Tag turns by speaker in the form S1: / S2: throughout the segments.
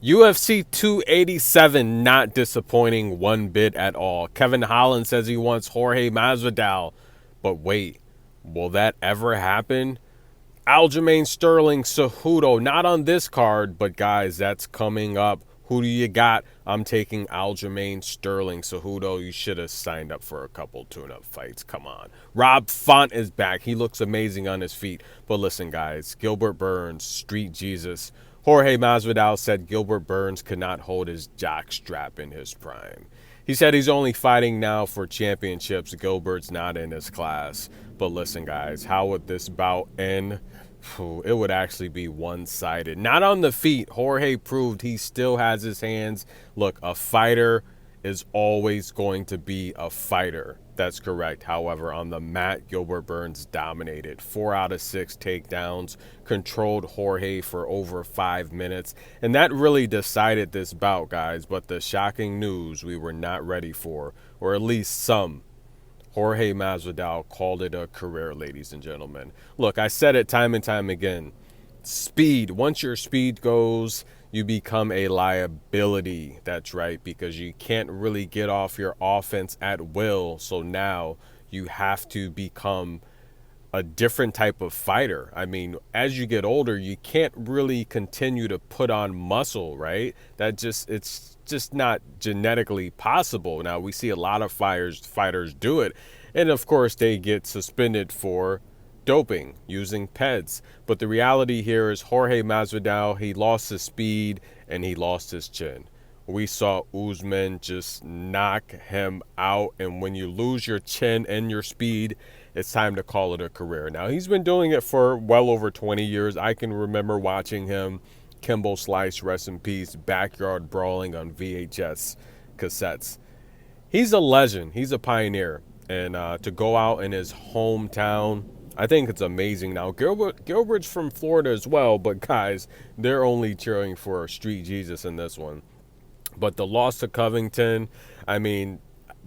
S1: UFC 287 not disappointing one bit at all. Kevin Holland says he wants Jorge Masvidal. But wait, will that ever happen? Aljamain Sterling Cejudo, not on this card, but guys, that's coming up. Who do you got? I'm taking Aljamain Sterling Cejudo. You should have signed up for a couple tune-up fights. Come on. Rob Font is back. He looks amazing on his feet. But listen, guys, Gilbert Burns, Street Jesus. Jorge Masvidal said Gilbert Burns could not hold his jockstrap in his prime. He said he's only fighting now for championships. Gilbert's not in his class. But listen, guys, how would this bout end? It would actually be one-sided. Not on the feet. Jorge proved he still has his hands. Look, a fighter is always going to be a fighter. That's correct. However, on the mat, Gilbert Burns dominated. 4 out of 6 takedowns, controlled Jorge for over 5 minutes. And that really decided this bout, guys. But the shocking news we were not ready for, or at least some. Jorge Masvidal called it a career, ladies and gentlemen. Look, I said it time and time again. Speed. Once your speed goes, you become a liability. That's right, because you can't really get off your offense at will. So now you have to become a different type of fighter. I mean, as you get older, you can't really continue to put on muscle, right? It's just not genetically possible. Now, we see a lot of fighters do it. And of course, they get suspended for doping, using PEDs. But the reality here is Jorge Masvidal, he lost his speed and he lost his chin. We saw Usman just knock him out. And when you lose your chin and your speed, it's time to call it a career. Now, he's been doing it for well over 20 years. I can remember watching him, Kimbo Slice, rest in peace, backyard brawling on VHS cassettes. He's a legend. He's a pioneer. And to go out in his hometown, I think it's amazing. Now, Gilbert's from Florida as well, but guys, they're only cheering for Street Jesus in this one. But the loss to Covington, I mean,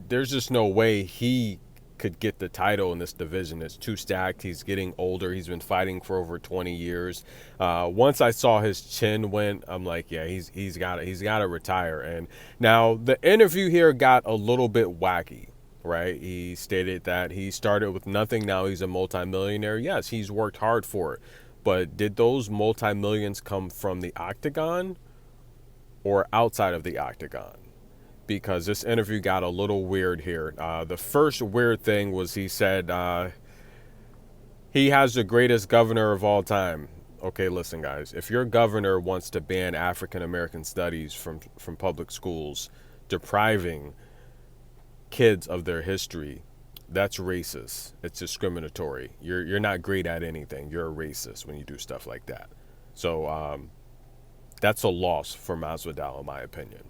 S1: there's just no way he could get the title in this division. It's too stacked. He's getting older. He's been fighting for over 20 years. Once I saw his chin went, I'm like, yeah, he's got to retire. And now the interview here got a little bit wacky, right? He stated that he started with nothing. Now he's a multimillionaire. Yes, he's worked hard for it. But did those multi-millions come from the octagon or outside of the octagon? Because this interview got a little weird here. The first weird thing was he said he has the greatest governor of all time. Okay, listen, guys. If your governor wants to ban African-American studies from public schools, depriving kids of their history, that's racist. It's discriminatory. You're not great at anything. You're a racist when you do stuff like that. So that's a loss for Masvidal, in my opinion.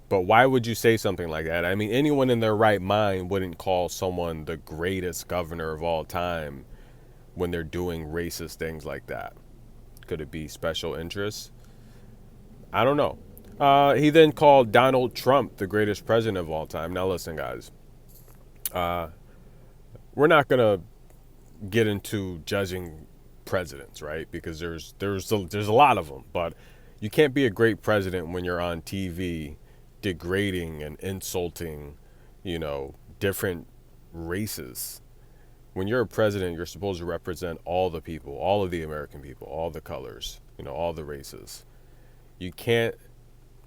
S1: But why would you say something like that? I mean, anyone in their right mind wouldn't call someone the greatest governor of all time when they're doing racist things like that. Could it be special interests? I don't know. He then called Donald Trump the greatest president of all time. Now, listen, guys. We're not going to get into judging presidents, right? Because there's a lot of them. But you can't be a great president when you're on TV degrading and insulting, different races. When you're a president, you're supposed to represent all the people, all of the American people, all the colors, all the races. You can't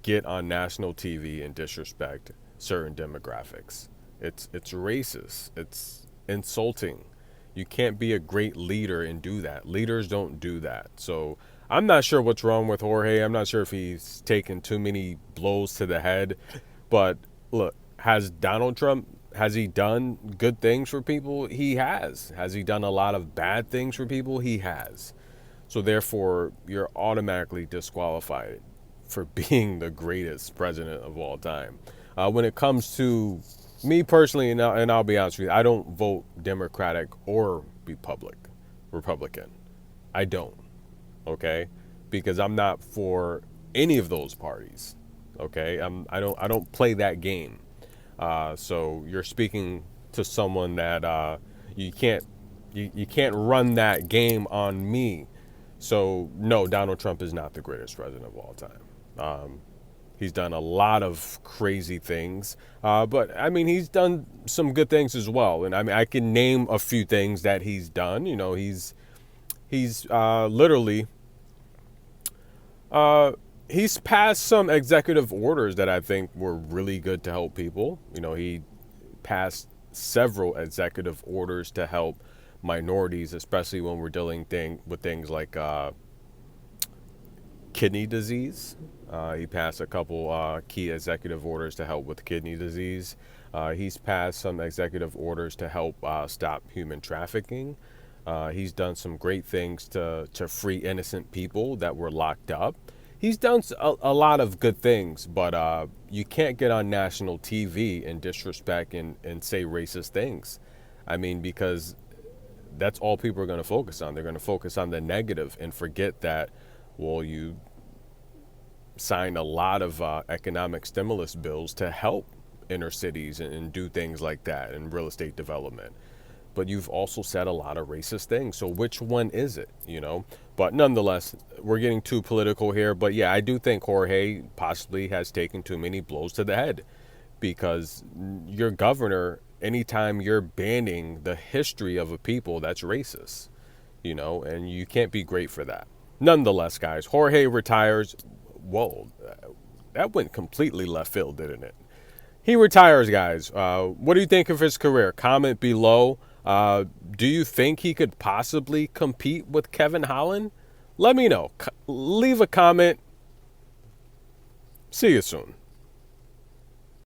S1: get on national TV and disrespect certain demographics. It's racist. It's insulting. You can't be a great leader and do that. Leaders don't do that. So I'm not sure what's wrong with Jorge. I'm not sure if he's taken too many blows to the head. But look, has Donald Trump, has he done good things for people? He has. Has he done a lot of bad things for people? He has. So therefore, you're automatically disqualified for being the greatest president of all time. When it comes to me personally, and I'll be honest with you, I don't vote Democratic or Republican. I don't. Okay, because I'm not for any of those parties. Okay, I don't play that game. So you're speaking to someone that you can't run that game on me. So, no, Donald Trump is not the greatest president of all time. He's done a lot of crazy things, but I mean, he's done some good things as well. And I mean, I can name a few things that he's done. You know, he's literally he's passed some executive orders that I think were really good to help people. You know, he passed several executive orders to help minorities, especially when we're dealing with things like kidney disease. He passed a couple key executive orders to help with kidney disease. He's passed some executive orders to help stop human trafficking. He's done some great things to free innocent people that were locked up. He's done a lot of good things, but you can't get on national TV and disrespect and say racist things. I mean, because that's all people are going to focus on. They're going to focus on the negative and forget that, well, you signed a lot of economic stimulus bills to help inner cities and do things like that and real estate development. But you've also said a lot of racist things. So which one is it, you know? But nonetheless, we're getting too political here. But yeah, I do think Jorge possibly has taken too many blows to the head, because your governor, anytime you're banning the history of a people, that's racist, you know, and you can't be great for that. Nonetheless, guys, Jorge retires. Whoa, that went completely left field, didn't it? He retires, guys. What do you think of his career? Comment below. Do you think he could possibly compete with Kevin Holland? Let me know. Leave a comment. See you soon.